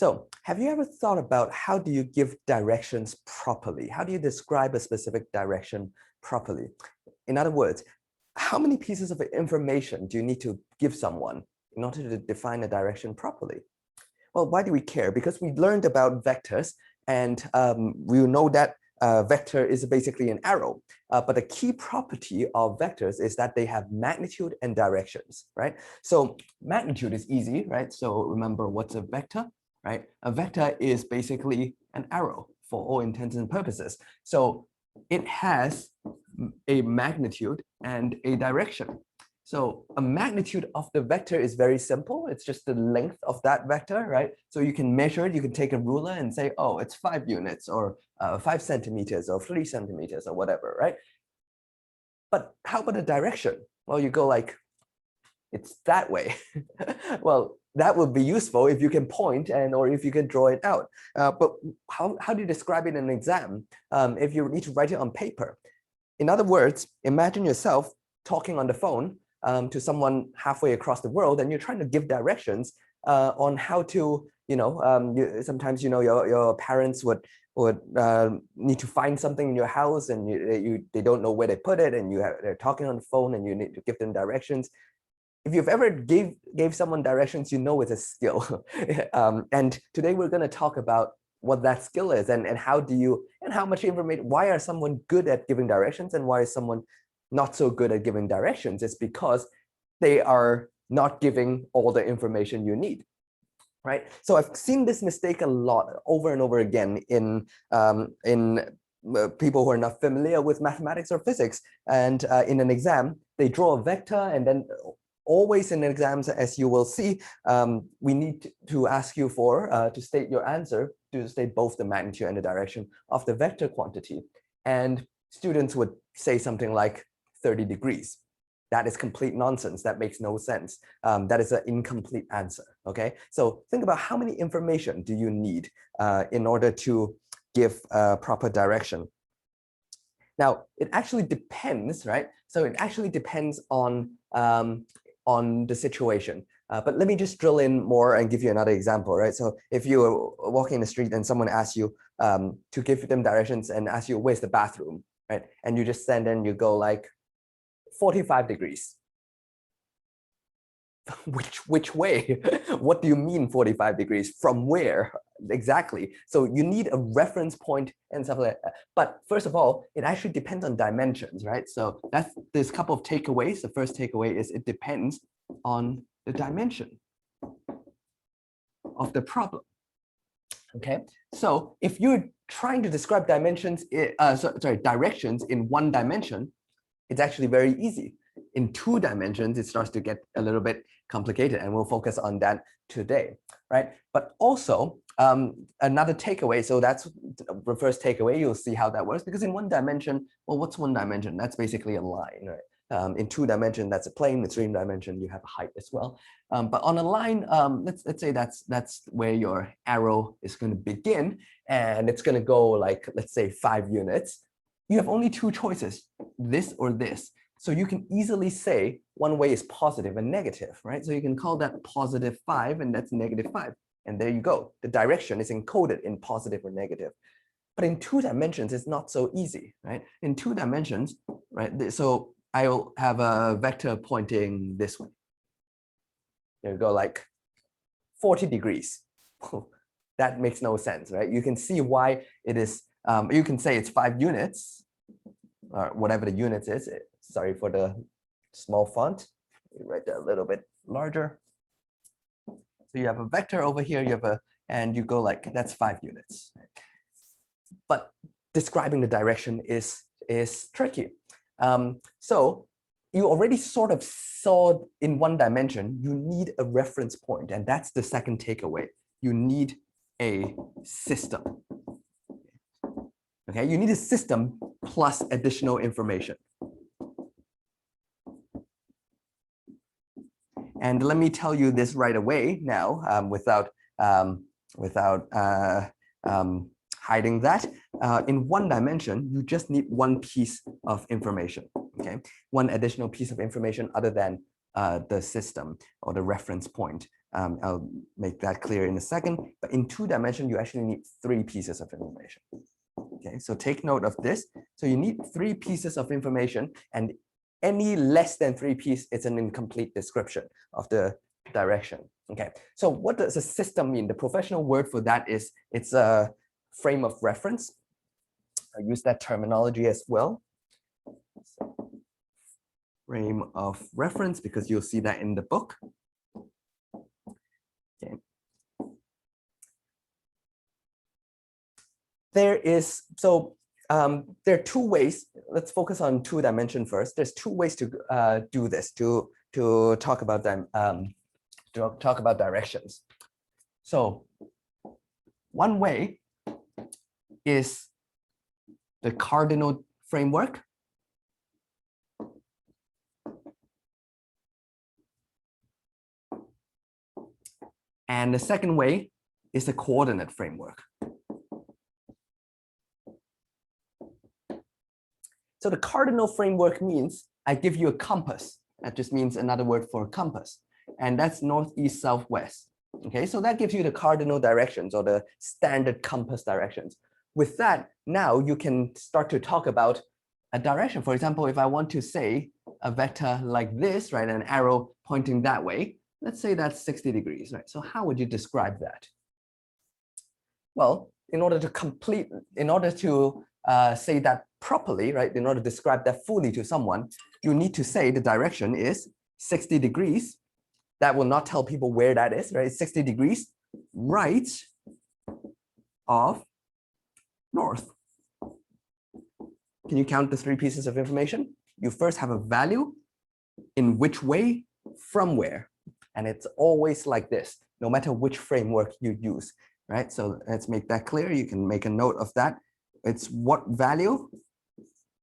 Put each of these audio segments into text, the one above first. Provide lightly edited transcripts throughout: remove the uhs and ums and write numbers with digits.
So have you ever thought about how do you give directions properly? How do you describe a specific direction properly? In other words, how many pieces of information do you need to give someone in order to define a direction properly? Well, why do we care? Because we learned about vectors, and we know that vector is basically an arrow. But the key property of vectors is that they have magnitude and directions, right? So magnitude is easy, right? So remember, what's a vector, right? A vector is basically an arrow for all intents and purposes. So it has a magnitude and a direction. So a magnitude of the vector is very simple. It's just the length of that vector, right? So you can measure it. You can take a ruler and say, oh, it's 5 units or 5 centimeters or 3 centimeters or whatever, right? But how about the direction? Well, you go like, it's that way. Well, that would be useful if you can point or if you can draw it out. But how do you describe it in an exam if you need to write it on paper? In other words, imagine yourself talking on the phone to someone halfway across the world, and you're trying to give directions on how to, sometimes, your parents would need to find something in your house, and they don't know where they put it, and they're talking on the phone, and you need to give them directions. If you've ever gave someone directions, you know it's a skill. And today we're going to talk about what that skill is and how much information, why are someone good at giving directions and why is someone not so good at giving directions. It's because they are not giving all the information you need, right? So I've seen this mistake a lot over and over again in people who are not familiar with mathematics or physics. And in an exam, they draw a vector, and then always in exams, as you will see, we need to ask you to state your answer, to state both the magnitude and the direction of the vector quantity. And students would say something like 30 degrees. That is complete nonsense. That makes no sense. That is an incomplete answer, okay? So think about how many information do you need in order to give proper direction. Now, it actually depends, right? So it actually depends on the situation. But let me just drill in more and give you another example, right? So if you are walking in the street and someone asks you to give them directions and ask you, where's the bathroom, right? And you just stand there and you go like 45 degrees. Which way? What do you mean 45 degrees? From where? Exactly. So you need a reference point and stuff like that. But first of all, it actually depends on dimensions, right? So there's a couple of takeaways. The first takeaway is it depends on the dimension of the problem. Okay. So if you're trying to describe directions in one dimension, it's actually very easy. In 2 dimensions, it starts to get a little bit complicated, and we'll focus on that today, right? But also another takeaway, so that's the first takeaway, you'll see how that works, because in 1 dimension, well, what's 1 dimension? That's basically a line, right? In 2 dimension, that's a plane. In 3 dimension, you have a height as well. But on a line, let's say that's where your arrow is going to begin, and it's going to go like, let's say 5 units. You have only 2 choices, this or this. So you can easily say one way is positive and negative, right? So you can call that +5 and that's -5. And there you go. The direction is encoded in positive or negative. But in 2 dimensions, it's not so easy, right? In 2 dimensions, right? So I'll have a vector pointing this way. There you go, like 40 degrees. That makes no sense, right? You can see why it is, you can say it's 5 units, or whatever the units is. Sorry for the small font. Write that a little bit larger. So you have a vector over here, and you go like, that's 5 units. But describing the direction is tricky. So you already sort of saw in 1 dimension, you need a reference point, and that's the second takeaway. You need a system. Okay, you need a system plus additional information. And let me tell you this right away now, without hiding that. In 1 dimension, you just need 1 piece of information. Okay, 1 additional piece of information other than the system or the reference point. I'll make that clear in a second. But in 2-dimension, you actually need 3 pieces of information. Okay, so take note of this. So you need 3 pieces of information, and any less than 3 pieces, it's an incomplete description of the direction. Okay, so what does a system mean? The professional word for that is it's a frame of reference. I use that terminology as well. Frame of reference, because you'll see that in the book. Okay. There are 2 ways. Let's focus on 2-dimension first. There's 2 ways to do this, to talk about them, to talk about directions. So one way is the cardinal framework. And the second way is the coordinate framework. So the cardinal framework means I give you a compass. That just means another word for compass. And that's north, east, south, west. Okay, so that gives you the cardinal directions, or the standard compass directions. With that, now you can start to talk about a direction. For example, if I want to say a vector like this, right, an arrow pointing that way, let's say that's 60 degrees, right? So how would you describe that? Well, in order to say that properly, right, in order to describe that fully to someone, you need to say the direction is 60 degrees. That will not tell people where that is, right? 60 degrees right of north. Can you count the 3 pieces of information? You first have a value, in which way, from where. And it's always like this, no matter which framework you use, right? So let's make that clear. You can make a note of that. It's what value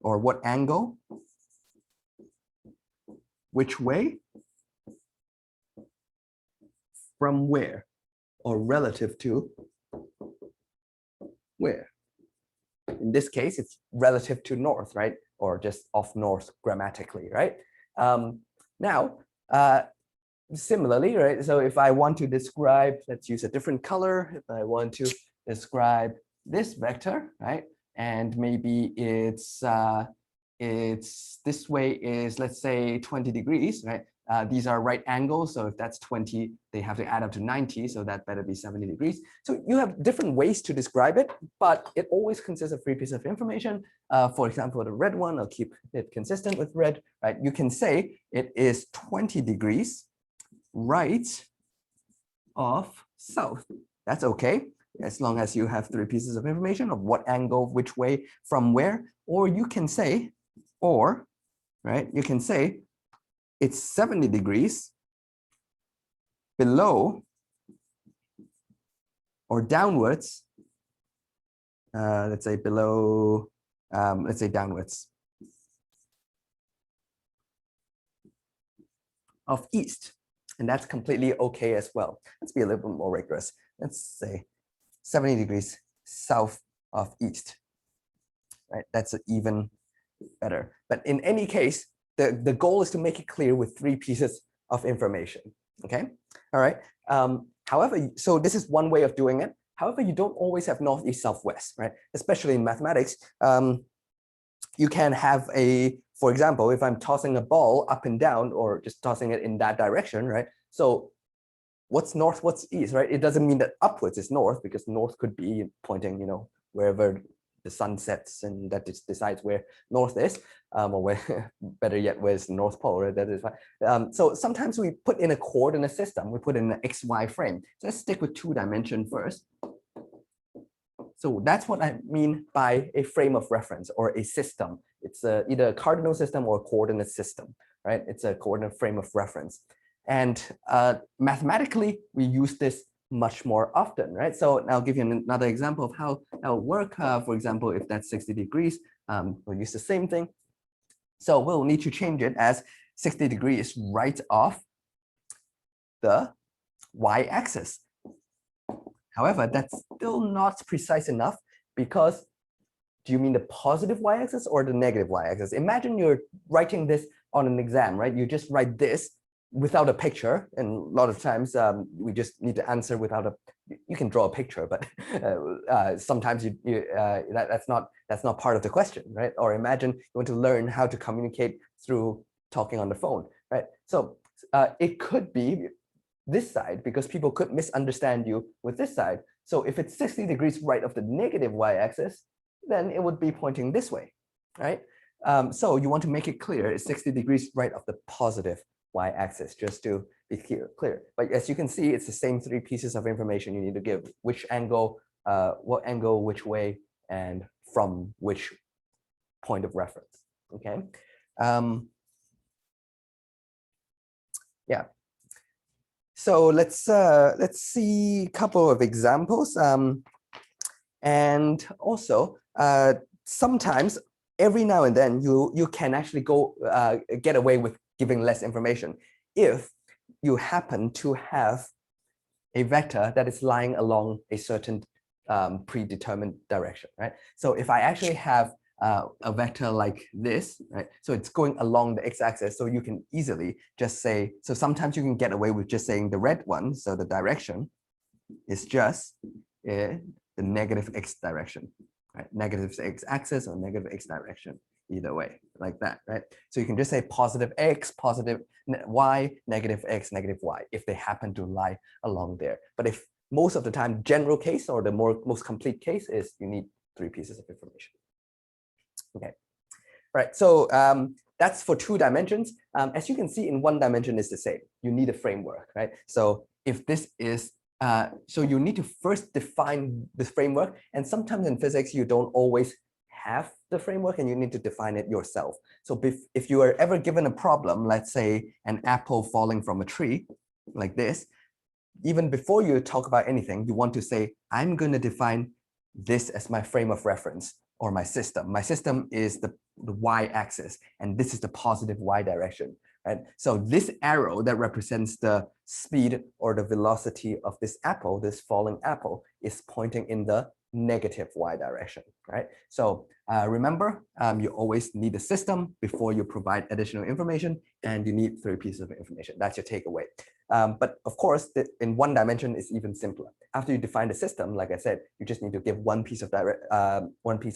or what angle, which way, from where, or relative to where. In this case, it's relative to north, right? Or just off north grammatically, right? Now, similarly, right? So if I want to describe, let's use a different color. If I want to describe this vector, right? And maybe it's this way is, let's say, 20 degrees, right? These are right angles, so if that's 20, they have to add up to 90, so that better be 70 degrees. So you have different ways to describe it, but it always consists of 3 pieces of information. For example, the red one, I'll keep it consistent with red, right? You can say it is 20 degrees right of south. That's okay, as long as you have 3 pieces of information of what angle, which way, from where. Or you can say, right? You can say it's 70 degrees below or downwards. Let's say below, let's say downwards of east. And that's completely okay as well. Let's be a little bit more rigorous. Let's say 70 degrees south of east, right? That's even better. But in any case, the goal is to make it clear with 3 pieces of information, okay? All right. However, so this is one way of doing it. However, you don't always have north, east, south, west, right? Especially in mathematics, you can have for example, if I'm tossing a ball up and down, or just tossing it in that direction, right? So what's north, what's east, right? It doesn't mean that upwards is north, because north could be pointing, wherever the sun sets, and that just decides where north is, or where, better yet, where's the North Pole, right? That is fine. So sometimes we put in a coordinate system, we put in an XY frame. So let's stick with 2-dimension first. So that's what I mean by a frame of reference, or a system. It's either a cardinal system or a coordinate system, right? It's a coordinate frame of reference. And mathematically, we use this much more often, right? So I'll give you another example of how that will work. For example, if that's 60 degrees, we'll use the same thing. So we'll need to change it as 60 degrees right off the y-axis. However, that's still not precise enough, because do you mean the positive y-axis or the negative y-axis? Imagine you're writing this on an exam, right? You just write this, without a picture, and a lot of times we just need to answer without a, you can draw a picture, but sometimes that's not part of the question, right? Or imagine you want to learn how to communicate through talking on the phone, right? So it could be this side, because people could misunderstand you with this side. So if it's 60 degrees right of the negative y-axis, then it would be pointing this way, right? So you want to make it clear it's 60 degrees right of the positive y-axis, just to be clear. But as you can see, it's the same three pieces of information you need to give: which angle, what angle, which way, and from which point of reference. Okay. Yeah. So let's see a couple of examples. And also, sometimes every now and then you can actually go get away with giving less information if you happen to have a vector that is lying along a certain predetermined direction, right? So if I actually have a vector like this, right? So it's going along the x-axis, so you can easily just say, so sometimes you can get away with just saying the red one, so the direction is just the negative x direction, right? Negative x-axis or negative x direction, either way, like that, right? So you can just say positive x, positive y, negative x, negative y, if they happen to lie along there. But if most of the time, general case or the most complete case is you need three pieces of information. Okay, right. So that's for 2 dimensions. As you can see, in 1 dimension is the same. You need a framework, right? So if this is so you need to first define this framework, and sometimes in physics you don't always have the framework and you need to define it yourself. So if you are ever given a problem, let's say an apple falling from a tree like this, even before you talk about anything, you want to say, I'm going to define this as my frame of reference or my system. My system is the y-axis, and this is the positive y direction. Right? So this arrow that represents the speed or the velocity of this apple, this falling apple, is pointing in the negative y direction, right? So remember, you always need a system before you provide additional information, and you need 3 pieces of information. That's your takeaway. But of course, in 1 dimension, it's even simpler. After you define the system, like I said, you just need to give one piece of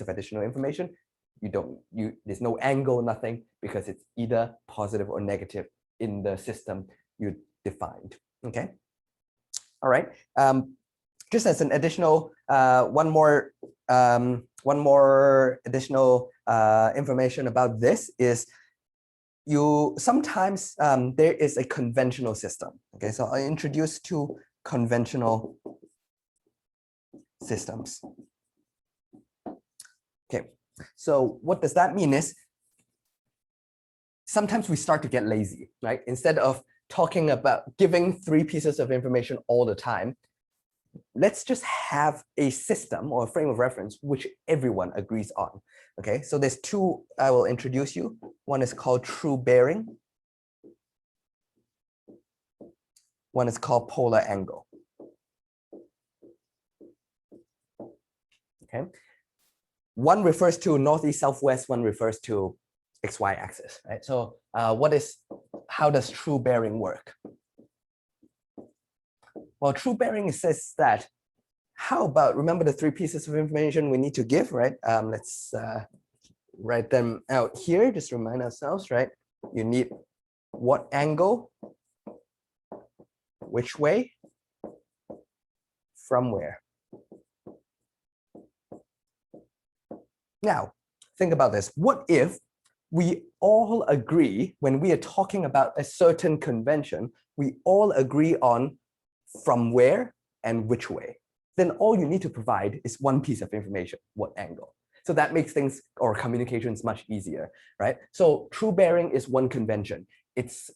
additional information. There's no angle, nothing, because it's either positive or negative in the system you defined. Okay. All right. Just as an additional, one more additional information about this is sometimes there is a conventional system. Okay, so I'll introduce 2 conventional systems. Okay, so what does that mean is sometimes we start to get lazy, right? Instead of talking about giving 3 pieces of information all the time, let's just have a system or a frame of reference which everyone agrees on. Okay, so there's 2 I will introduce you. One is called true bearing. One is called polar angle. Okay, one refers to northeast, southwest. One refers to XY axis. Right. So how does true bearing work? Well, true bearing says that, how about, remember the 3 pieces of information we need to give, right? Let's write them out here, just remind ourselves, right? You need what angle, which way, from where. Now, think about this. What if we all agree, when we are talking about a certain convention, we all agree on from where and which way? Then all you need to provide is 1 piece of information, what angle. So that makes things or communications much easier, right? So true bearing is 1 convention. It's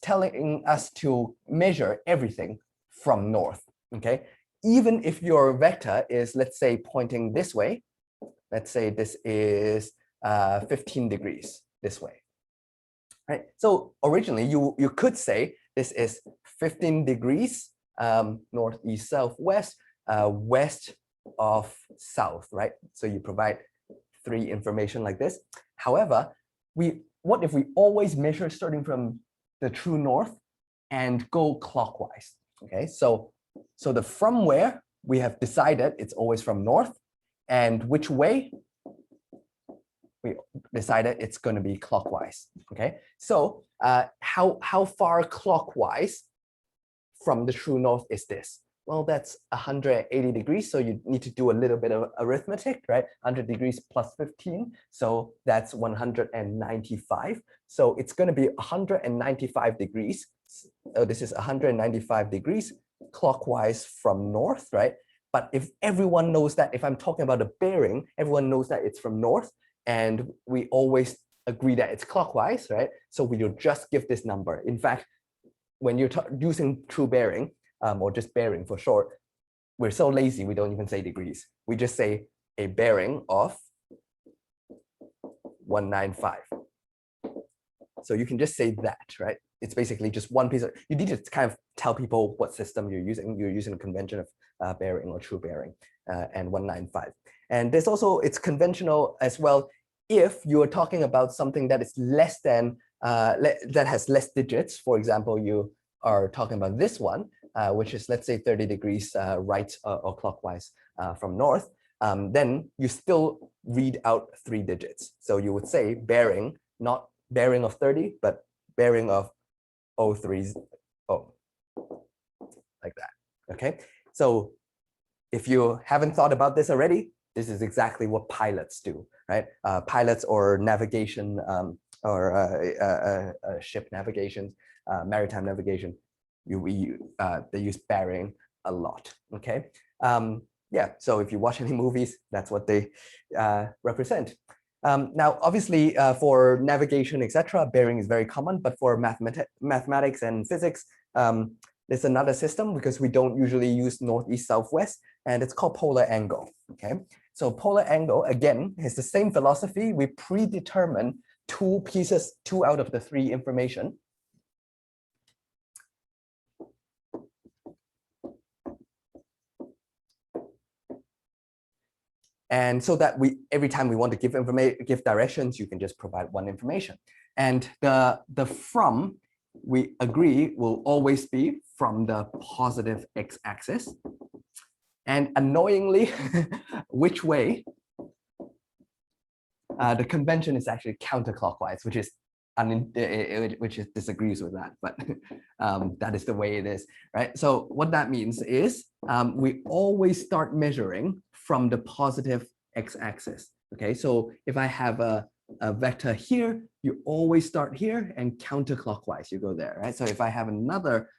telling us to measure everything from north, okay? Even if your vector is, let's say, pointing this way, let's say this is 15 degrees this way, right? So originally you could say this is 15 degrees northeast, southwest, west of south, right? So you provide 3 information like this. However, what if we always measure starting from the true north and go clockwise. Okay, so the from where we have decided it's always from north, and which way we decided it's going to be clockwise. Okay, so how far clockwise from the true north is this? Well, that's 180 degrees. So you need to do a little bit of arithmetic, right? 100 degrees plus 15. So that's 195. So it's going to be 195 degrees. This is 195 degrees clockwise from north, right? But if everyone knows that, if I'm talking about a bearing, everyone knows that it's from north, and we always agree that it's clockwise, right? So we will just give this number. In fact, when you're using true bearing, or just bearing for short, we're so lazy, we don't even say degrees. We just say a bearing of 195. So you can just say that, right? It's basically just one piece of, you need to kind of tell people what system you're using. You're using a convention of bearing or true bearing, and 195. And there's also, it's conventional as well if you're talking about something that is less than, that has less digits. For example, you are talking about this one, which is, let's say, 30 degrees right or clockwise from north, then you still read out 3 digits. So you would say bearing, not bearing of 30, but bearing of 030, like that. Okay, so if you haven't thought about this already, this is exactly what pilots do, right? Pilots or navigation, or ship navigation, maritime navigation, they use bearing a lot. Okay, yeah. So if you watch any movies, that's what they represent. Now, obviously, for navigation, etc., bearing is very common. But for mathematics and physics, there's another system, because we don't usually use northeast, southwest, and it's called polar angle. Okay, so polar angle again is the same philosophy. We predetermine 2 pieces, 2 out of the 3 information. And so that every time we want to give directions, you can just provide one information. And the from, we agree, will always be from the positive x-axis. And annoyingly, which way? The convention is actually counterclockwise, which disagrees with that, but that is the way it is, right? So what that means is we always start measuring from the positive x-axis. Okay, so if I have a vector here, you always start here and counterclockwise, you go there, right? So if I have another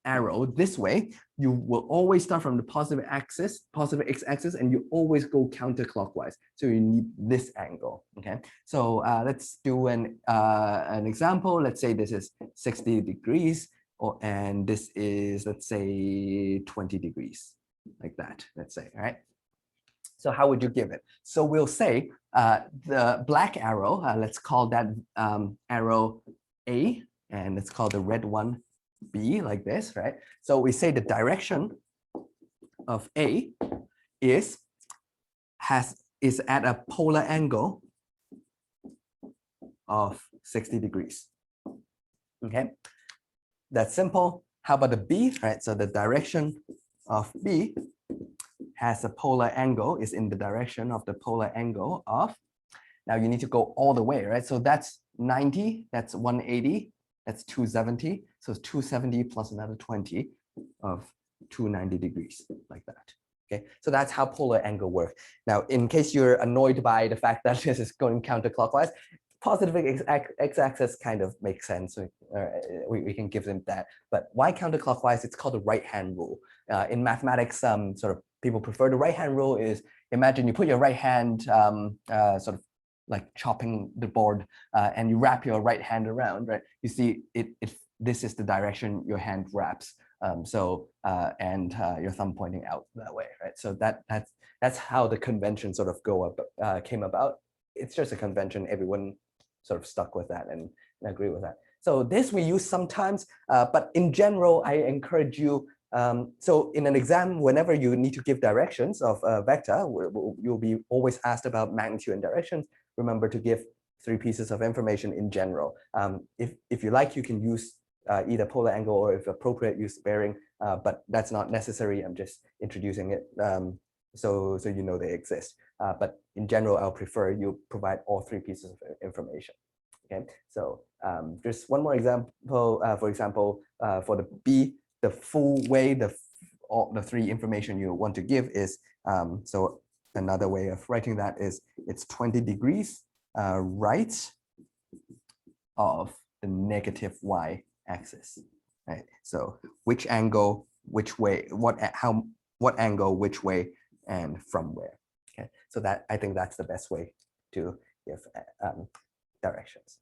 arrow this way, you will always start from the positive x-axis, and you always go counterclockwise. So you need this angle. Okay, so let's do an example. Let's say this is 60 degrees, and this is, let's say, 20 degrees, like that. Let's say, all right. So how would you give it? So we'll say the black arrow. Let's call that arrow A, and let's call the red one B, like this, right? So we say the direction of A is at a polar angle of 60 degrees. Okay, that's simple. How about the B, right? So the direction of B has a polar angle, is in the direction of the polar angle of, now you need to go all the way, right? So that's 90, that's 180, that's 270. So it's 270 plus another 20 of 290 degrees, like that. Okay, so that's how polar angle works. Now, in case you're annoyed by the fact that this is going counterclockwise, positive x-axis kind of makes sense. So, we can give them that. But why counterclockwise? It's called the right-hand rule. In mathematics, sort of people prefer the right-hand rule. Is imagine you put your right hand sort of like chopping the board, and you wrap your right hand around, right? You see, this is the direction your hand wraps. And your thumb pointing out that way, right? So that's how the convention sort of came about. It's just a convention. Everyone sort of stuck with that and agree with that. So this we use sometimes, but in general, I encourage you. So in an exam, whenever you need to give directions of a vector, you'll be always asked about magnitude and directions. Remember to give 3 pieces of information in general. If you like, you can use either polar angle or, if appropriate, use bearing, but that's not necessary. I'm just introducing it so you know they exist. But in general, I'll prefer you provide all 3 pieces of information. Okay, so just one more example. For example, for the B, the full way all the 3 information you want to give is, so another way of writing that is it's 20 degrees right of the negative y axis, right? So which angle, which way, what angle, which way, and from where. Okay, so that, I think that's the best way to give directions.